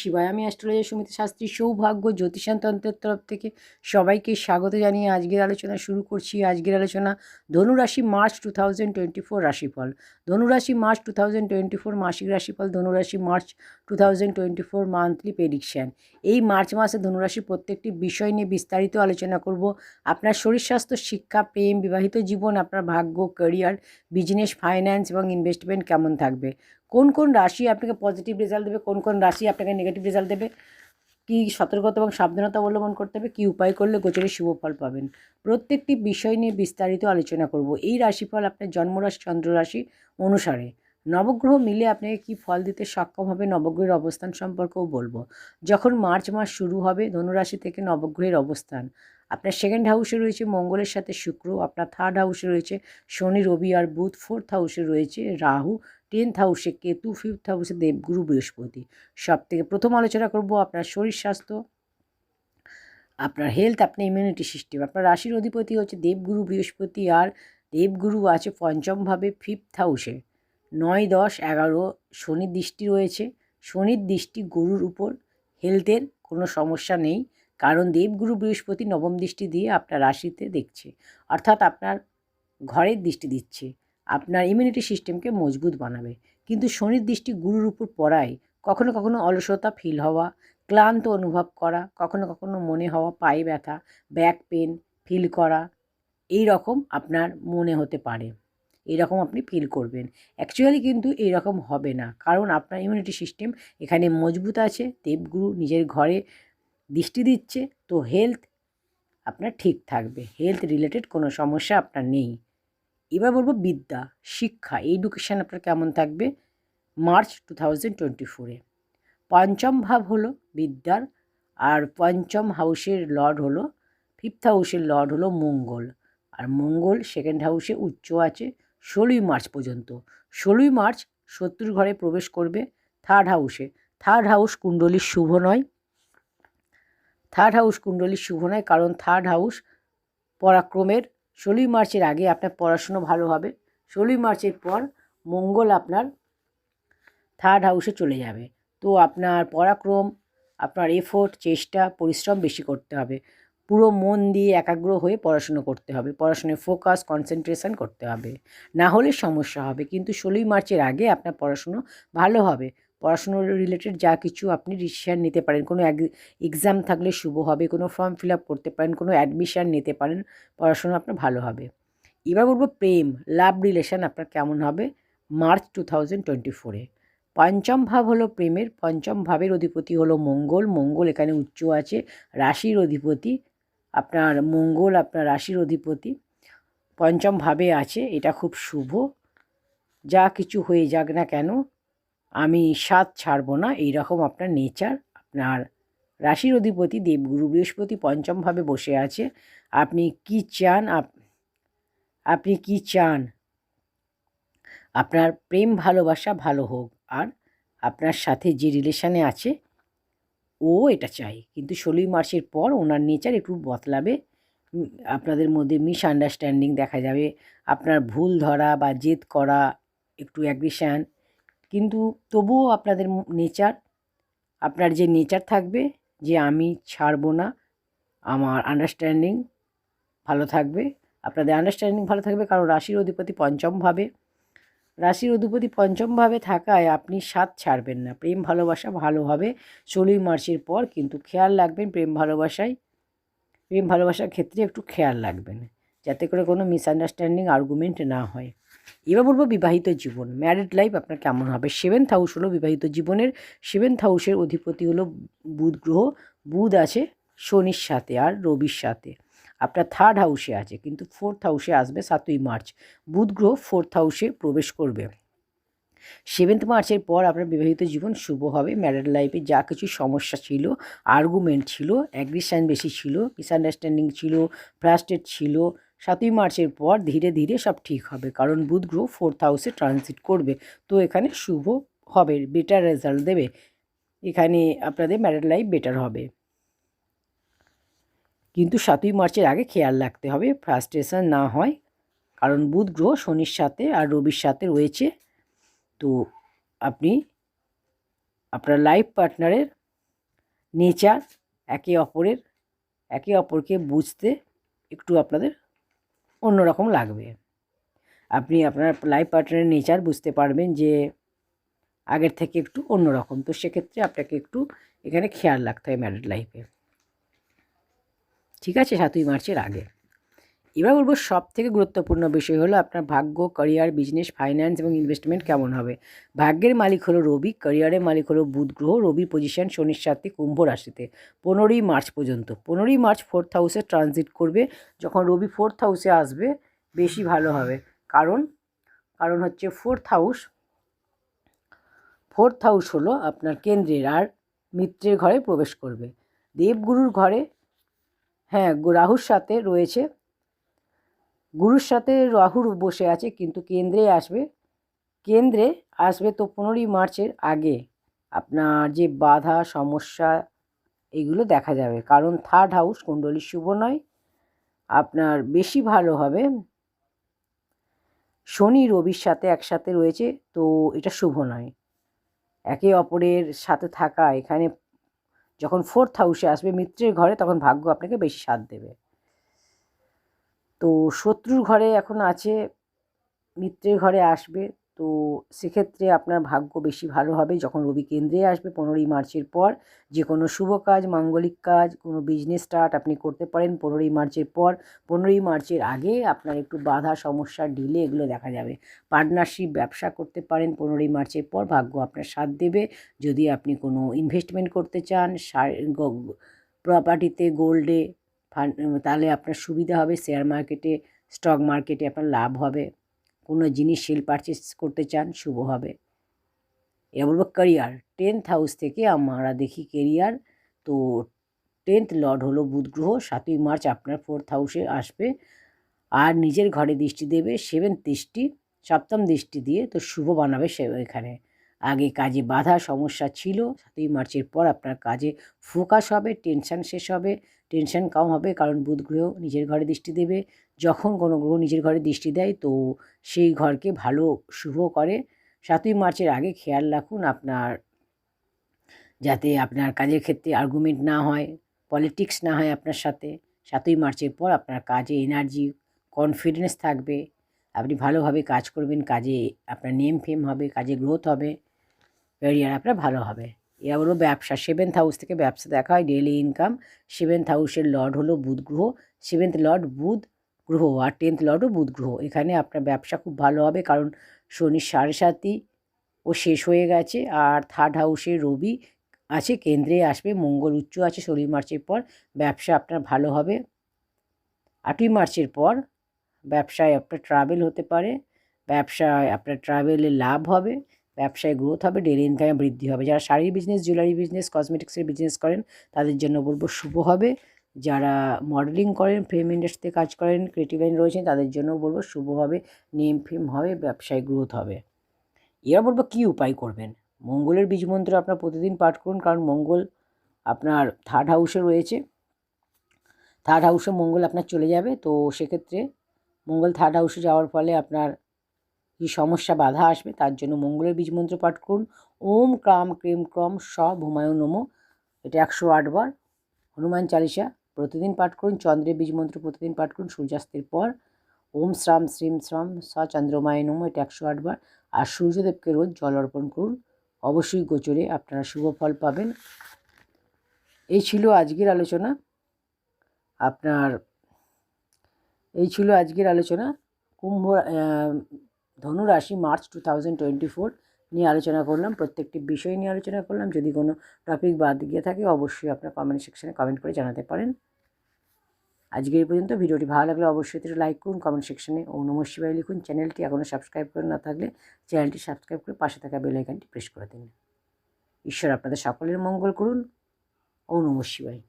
শিবায়। আমি অ্যাস্ট্রোলজার সুমিতা শাস্ত্রী। সৌভাগ্য জ্যোতিষান তন্ত্রের তরফ থেকে সবাইকে স্বাগত জানিয়ে আজকের আলোচনা শুরু করছি। আজকের আলোচনা ধনুরাশি মার্চ 2024 রাশিফল। ধনুরাশি মার্চ 2024 মাসিক রাশিফল, ধনুরাশি মার্চ 2024 মান্থলি প্রেডিকশান। এই মার্চ মাসে ধনুরাশির প্রত্যেকটি বিষয় নিয়ে বিস্তারিত আলোচনা করব। আপনার শরীর স্বাস্থ্য, শিক্ষা, প্রেম, বিবাহিত জীবন, আপনার ভাগ্য, ক্যারিয়ার, বিজনেস, ফাইন্যান্স এবং ইনভেস্টমেন্ট কেমন থাকবে, কোন কোন রাশি আপনাকে পজিটিভ রেজাল্ট দেবে, কোন কোন রাশি আপনাকে নেগেটিভ রেজাল্ট দেবে, কী সতর্কতা এবং সাবধানতা অবলম্বন করতে হবে, কী উপায় করলে গোচরে শুভ ফল পাবেন, প্রত্যেকটি বিষয় নিয়ে বিস্তারিত আলোচনা করব। এই রাশিফল আপনার জন্মরাশি চন্দ্ররাশি অনুসারে নবগ্রহ মিলে আপনাকে কী ফল দিতে সক্ষম হবে, নবগ্রহের অবস্থান সম্পর্কেও বলবো। যখন মার্চ মাস শুরু হবে, ধনুরাশি থেকে নবগ্রহের অবস্থান আপনার সেকেন্ড হাউসে রয়েছে মঙ্গলের সাথে শুক্র, আপনার থার্ড হাউসে রয়েছে শনি, রবি আর বুধ, ফোর্থ হাউসে রয়েছে রাহু, 10th হাউসে কেতু, 5th হাউসে দেবগুরু বৃহস্পতি। সব থেকে প্রথম আলোচনা করব আপনার শরীর স্বাস্থ্য, আপনার হেলথ, আপনার ইমিউনিটি সিস্টেম। আপনার রাশির অধিপতি হচ্ছে দেবগুরু বৃহস্পতি, আর দেবগুরু আছে পঞ্চমভাবে 5th হাউসে। 9, 10, 11 শনির দৃষ্টি রয়েছে। শনির দৃষ্টি গরুর উপর, হেলথের কোনো সমস্যা নেই, কারণ দেবগুরু বৃহস্পতি নবম দৃষ্টি দিয়ে আপনার রাশিতে দেখছে, অর্থাৎ আপনার ঘরের দৃষ্টি দিচ্ছে, আপনার ইমিউনিটি সিস্টেমকে মজবুত বানাবে। কিন্তু শনির দৃষ্টি গুরুর উপর পড়ায় কখনো কখনো অলসতা ফিল হওয়া, ক্লান্ত অনুভব করা, কখনো কখনো মনে হওয়া পায়ে ব্যথা, ব্যাক পেন ফিল করা, এই রকম আপনার মনে হতে পারে, এইরকম আপনি ফিল করবেন। অ্যাকচুয়ালি কিন্তু এইরকম হবে না, কারণ আপনার ইমিউনিটি সিস্টেম এখানে মজবুত আছে, দেবগুরু নিজের ঘরে দৃষ্টি দিচ্ছে, তো হেলথ আপনার ঠিক থাকবে, হেলথ রিলেটেড কোনো সমস্যা আপনার নেই। এবার বলবো বিদ্যা, শিক্ষা, এডুকেশান আপনার কেমন থাকবে মার্চ 2024-এ। পঞ্চম ভাব হলো বিদ্যার, আর পঞ্চম হাউসের লর্ড হলো, 5th হাউসের লর্ড হলো মঙ্গল, আর মঙ্গল সেকেন্ড হাউসে উচ্চ আছে 16ই মার্চ পর্যন্ত। 16ই মার্চ শত্রুর ঘরে প্রবেশ করবে থার্ড হাউসে। থার্ড হাউস কুণ্ডলীর শুভ নয়, থার্ড হাউস কুণ্ডলীর শুভ নয়, কারণ থার্ড হাউস পরাক্রমের। 16ই মার্চের আগে আপনার পড়াশুনো ভালো হবে, 16ই মার্চের পর মঙ্গল আপনার থার্ড হাউসে চলে যাবে, তো আপনার পরাক্রম, আপনার এফোর্ট, চেষ্টা, পরিশ্রম বেশি করতে হবে, পুরো মন দিয়ে একাগ্র হয়ে পড়াশুনো করতে হবে, পড়াশোনায় ফোকাস কনসেন্ট্রেশন করতে হবে, না হলে সমস্যা হবে। কিন্তু 16ই মার্চের আগে আপনার পড়াশুনো ভালো হবে, পড়াশুনোর রিলেটেড যা কিছু আপনি ডিসিশান নিতে পারেন, কোনো এক্সাম থাকলে শুভ হবে, কোনো ফর্ম ফিল আপ করতে পারেন, কোনো অ্যাডমিশান নিতে পারেন, পড়াশুনো আপনার ভালো হবে। এবার বলবো প্রেম, লাভ রিলেশান আপনার কেমন হবে মার্চ 2024-এ। পঞ্চম ভাব হলো প্রেমের, পঞ্চম ভাবের অধিপতি হলো মঙ্গল, মঙ্গল এখানে উচ্চ আছে, রাশির অধিপতি আপনার মঙ্গল, আপনার রাশির অধিপতি পঞ্চম ভাবে আছে, এটা খুব শুভ। যা কিছু হয়ে যাক না কেন আমি সাথ ছাড়বো না, এইরকম আপনার নেচার। আপনার রাশির অধিপতি দেবগুরু বৃহস্পতি পঞ্চমভাবে বসে আছে। আপনি কি চান, আপনি কি চান আপনার প্রেম ভালোবাসা ভালো হোক, আর আপনার সাথে যে রিলেশানে আছে ও এটা চাই, কিন্তু 16ই মার্চের পর ওনার নেচার একটু বদলাবে, আপনাদের মধ্যে মিসআন্ডারস্ট্যান্ডিং দেখা যাবে, আপনার ভুল ধরা বা জেদ করা, একটু অ্যাগ্রেশান, কিন্তু তবুও আপনাদের নেচার, আপনার যে নেচার থাকবে যে আমি ছাড়বো না, আমার আন্ডারস্ট্যান্ডিং ভালো থাকবে, আপনাদের আন্ডারস্ট্যান্ডিং ভালো থাকবে, কারণ রাশির অধিপতি পঞ্চমভাবে, রাশির অধিপতি পঞ্চমভাবে থাকায় আপনি সাথ ছাড়বেন না, প্রেম ভালোবাসা ভালো হবে 16ই মার্চের পর, কিন্তু খেয়াল রাখবেন প্রেম ভালোবাসার ক্ষেত্রে একটু খেয়াল রাখবেন, যাতে করে কোনো মিসআন্ডারস্ট্যান্ডিং আর্গুমেন্ট না হয়। এবার বলবো বিবাহিত জীবন, ম্যারিড লাইফ আপনার কেমন হবে। 7th হাউস হলো বিবাহিত জীবনের, 7th হাউসের অধিপতি হলো বুধ গ্রহ, বুধ আছে শনির সাথে আর রবির সাথে, আপনার থার্ড হাউসে আছে, কিন্তু 4th হাউসে আসবে 7ই মার্চ, বুধ গ্রহ 4th হাউসে প্রবেশ করবে। 7th মার্চের পর আপনার বিবাহিত জীবন শুভ হবে। ম্যারিড লাইফে যা কিছু সমস্যা ছিল, আর্গুমেন্ট ছিল, অ্যাগ্রেশন বেশি ছিল, মিসআন্ডারস্ট্যান্ডিং ছিল, ফ্রাস্ট্রেট ছিল, 7ই মার্চের পর ধীরে ধীরে সব ঠিক হবে, কারণ বুধ গ্রহ 4th হাউসে ট্রানজিট করবে, তো এখানে শুভ হবে, বেটার রেজাল্ট দেবে, এখানে আপনাদের ম্যারিড লাইফ বেটার হবে। কিন্তু 7ই মার্চের আগে খেয়াল রাখতে হবে ফ্রাস্ট্রেশন না হয়, কারণ বুধ গ্রহ শনির সাথে আর রবির সাথে রয়েছে, তো আপনি আপনার লাইফ পার্টনারের নেচার একে অপরকে বুঝতে একটু আপনাদের অন্যরকম লাগবে। আপনি আপনার লাইফ পার্টনারের নেচার বুঝতে পারবেন যে আগের থেকে একটু অন্যরকম। তো সেক্ষেত্রে আপনাকে একটু এখানে খেয়াল রাখতে হয় ম্যারিড লাইফে, ঠিক আছে, 7ই মার্চের আগে। এবার বলবো সবথেকে গুরুত্বপূর্ণ বিষয় হলো আপনার ভাগ্য, ক্যারিয়ার, বিজনেস, ফাইন্যান্স এবং ইনভেস্টমেন্ট কেমন হবে। ভাগ্যের মালিক হলো রবি, ক্যারিয়ারের মালিক হলো বুধ গ্রহ। রবির পজিশন শনির সাথে কুম্ভ রাশিতে 15ই মার্চ পর্যন্ত। 15ই মার্চ 4th হাউসে ট্রানজিট করবে। যখন রবি 4th হাউসে আসবে বেশি ভালো হবে, কারণ হচ্ছে ফোর্থ হাউস হলো আপনার কেন্দ্রের, আর মিত্রের ঘরে প্রবেশ করবে। দেবগুরুর ঘরে, হ্যাঁ, রাহুর সাথে রয়েছে, গুরুর সাথে রাহুর বসে আছে, কিন্তু কেন্দ্রে আসবে। তো 15ই মার্চের আগে আপনার যে বাধা সমস্যা এগুলো দেখা যাবে, কারণ 3rd হাউস কুণ্ডলী শুভ নয়। আপনার বেশি ভালো হবে, শনি রবির সাথে একসাথে রয়েছে, তো এটা শুভ নয়। একে অপরের সাথে থাকা এখানে যখন 4th হাউসে আসবে মিত্রের ঘরে, তখন ভাগ্য আপনাকে বেশি সাথ দেবে। তো শত্রুর ঘরে এখন আছে, মিত্রের ঘরে আসবে, তো সেক্ষেত্রে আপনার ভাগ্য বেশি ভালো হবে যখন রবি কেন্দ্রে আসবে 15ই মার্চের পর। যে কোনো শুভ কাজ, মাঙ্গলিক কাজ, কোনো বিজনেস স্টার্ট আপনি করতে পারেন 15ই মার্চের পর। 15ই মার্চের আগে আপনার একটু বাধা সমস্যা ডিলে এগুলো দেখা যাবে। পার্টনারশিপ ব্যবসা করতে পারেন 15ই মার্চের পর, ভাগ্য আপনার সাথ দেবে। যদি আপনি কোনো ইনভেস্টমেন্ট করতে চান প্রপার্টিতে, গোল্ডে, তাহলে আপনার সুবিধা হবে। শেয়ার মার্কেটে, স্টক মার্কেটে আপনার লাভ হবে। কোনো জিনিস সেল পারচেস করতে চান, শুভ হবে। এবার বলবো ক্যারিয়ার। 10th হাউস থেকে আমরা দেখি কেরিয়ার, তো 10th লর্ড হলো বুধ গ্রহ। 7ই মার্চ আপনার 4th হাউসে আসবে আর নিজের ঘরে দৃষ্টি দেবে, 7th দৃষ্টি, 7ম দৃষ্টি দিয়ে তো শুভ বানাবে সে। এখানে আগে কাজে বাধা সমস্যা ছিল, 7ই মার্চের পর আপনার কাজে ফোকাস হবে, টেনশন শেষ হবে, টেনশন কম হবে, কারণ বুধ গ্রহ নিজের ঘরে দৃষ্টি দেবে। যখন কোনো গ্রহ নিজের ঘরে দৃষ্টি দেয় তো সেই ঘরকে ভালো শুভ করে। 7ই মার্চের আগে খেয়াল রাখুন আপনার যাতে আপনার কাজের ক্ষেত্রে আর্গুমেন্ট না হয়, পলিটিক্স না হয় আপনার সাথে। 7ই মার্চের পর আপনার কাজে এনার্জি, কনফিডেন্স থাকবে, আপনি ভালোভাবে কাজ করবেন, কাজে আপনার নেম ফেম হবে, কাজে গ্রোথ হবে, ক্যারিয়ার আপনার ভালো হবে। এবার হলো ব্যবসা। 7th হাউস থেকে ব্যবসা দেখা হয়, ডেইলি ইনকাম। 7th হাউসের লর্ড হলো বুধ গ্রহ, 7th লর্ড বুধ গ্রহ, আর 10th লর্ডও বুধ গ্রহ। এখানে আপনার ব্যবসা খুব ভালো হবে, কারণ শনির 7.5 ও শেষ হয়ে গেছে, আর 3rd হাউসে রবি আছে, কেন্দ্রে আসবে, মঙ্গল উচ্চ আছে 16 মার্চের পর। ব্যবসা আপনার ভালো হবে। 8ই মার্চের পর ব্যবসায় আপনার ট্রাভেল হতে পারে, ব্যবসায় আপনার ট্রাভেলে লাভ হবে, ব্যবসায় গ্রোথ হবে, ডেলি ইনকামে বৃদ্ধি হবে। যারা শাড়ির বিজনেস, জুয়েলারি বিজনেস, কসমেটিক্সের বিজনেস করেন তাদের জন্য বলবো শুভ হবে। যারা মডেলিং করেন, ফিল্ম ইন্ডাস্ট্রিতে কাজ করেন, ক্রিয়েটিভ লাইন রয়েছেন, তাদের জন্য বলবো শুভ হবে, নেম ফেম হবে, ব্যবসায় গ্রোথ হবে। এবার বলবো কী উপায় করবেন। মঙ্গলের বীজ মন্ত্র আপনার প্রতিদিন পাঠ করুন, কারণ মঙ্গল আপনার 3rd হাউসে রয়েছে। 3rd হাউসে মঙ্গল আপনার চলে যাবে, তো সেক্ষেত্রে মঙ্গল 3rd হাউসে যাওয়ার ফলে আপনার কী সমস্যা বাধা আসবে, তার জন্য মঙ্গলের বীজ মন্ত্র পাঠ করুন। ওম ক্রাম ক্রিম ক্রম স ভূমায়ু নমঃ, এটা 108 বার। হনুমান চালিসা প্রতিদিন পাঠ করুন। চন্দ্রের বীজ মন্ত্র প্রতিদিন পাঠ করুন সূর্যাস্তের পর। ওম শ্রাম শ্রীম শ্রাম স চন্দ্রমায় নমঃ, এটা 108 বার। আর সূর্যদেবকে রোজ জল অর্পণ করুন, অবশ্যই গোচরে আপনারা শুভ ফল পাবেন। এই ছিল আজকের আলোচনা আপনার, কুম্ভ ধনু রাশি মার্চ 2024 নিয়ে আলোচনা করলাম, প্রত্যেকটি বিষয় নিয়ে আলোচনা করলাম। যদি কোনো টপিক বাদ গিয়ে থাকে অবশ্যই আপনার কমেন্ট সেকশানে কমেন্ট করে জানাতে পারেন। আজকে এই পর্যন্ত। ভিডিওটি ভালো লাগলে অবশ্যই একটু লাইক করুন, কমেন্ট সেকশানে ওম নমঃ শিবায় লিখুন। চ্যানেলটি এখনও সাবস্ক্রাইব করে না থাকলে চ্যানেলটি সাবস্ক্রাইব করে পাশে থাকা বেল আইকনটি প্রেস করে দিন। ঈশ্বর আপনাদের সকলের মঙ্গল করুন। ওম নমঃ শিবায়।